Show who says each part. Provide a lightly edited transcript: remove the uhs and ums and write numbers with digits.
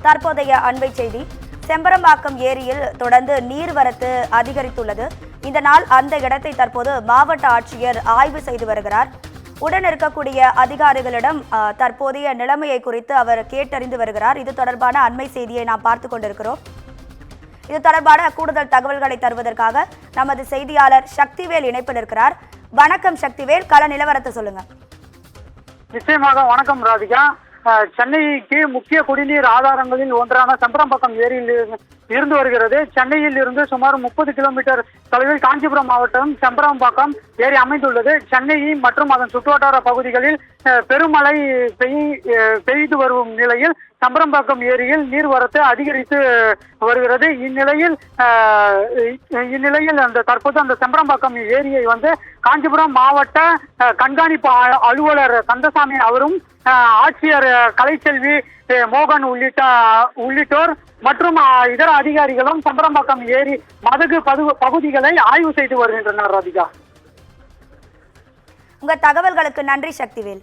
Speaker 1: தற்போதைய அண்மை செய்தி. செம்பரம்பாக்கம் ஏரியில் தொடர்ந்து நீர்வரத்து அதிகரித்துள்ளது. இந்த நாள் அந்த இடத்தை தற்போது மாவட்ட ஆட்சியர் ஆய்வு செய்து வருகிறார். உடன் இருக்கக்கூடிய அதிகாரிகளிடம் தற்போதைய நிலைமையை குறித்து அவர் கேட்டறிந்து வருகிறார். இது தொடர்பான அண்மை செய்தியை நாம் பார்த்து கொண்டிருக்கிறோம். இது தொடர்பான கூடுதல் தகவல்களை தருவதற்காக நமது செய்தியாளர் சக்திவேல் இணைப்பில் இருக்கிறார். வணக்கம் சக்திவேல், கள நிலவரத்தை சொல்லுங்க.
Speaker 2: நிச்சயமாக வணக்கம் ராதிகா. சென்னைக்கு முக்கிய குடிநீர் ஆதாரங்களில் ஒன்றான செம்பரம்பாக்கம் ஏரியில் இருந்து வருகிறது. சென்னையில் இருந்து சுமார் 30 கிலோமீட்டர் தொலைவில் காஞ்சிபுரம் மாவட்டம் செம்பரம்பாக்கம் ஏரி அமைந்துள்ளது. சென்னை மற்றும் அதன் சுற்றுவட்டார பகுதிகளில் பெருமழை பெய்து வரும் நிலையில் செம்பரம்பாக்கம் ஏரியில் நீர்வரத்து அதிகரித்து வருகிறது. இந்நிலையில் தற்போது அந்த செம்பரம்பாக்கம் ஏரியை காஞ்சிபுரம் மாவட்ட கண்காணிப்பு அலுவலர் கந்தசாமி அவரும் ஆட்சியர் கலைச்செல்வி மோகன் உள்ளிட்டோர் மற்றும் இதர அதிகாரிகளும் செம்பரம்பாக்கம் ஏரி மதகு பகுதிகளை ஆய்வு செய்து வருகின்றனர். ராதிகா,
Speaker 1: உங்க தகவல்களுக்கு நன்றி சக்திவேல்.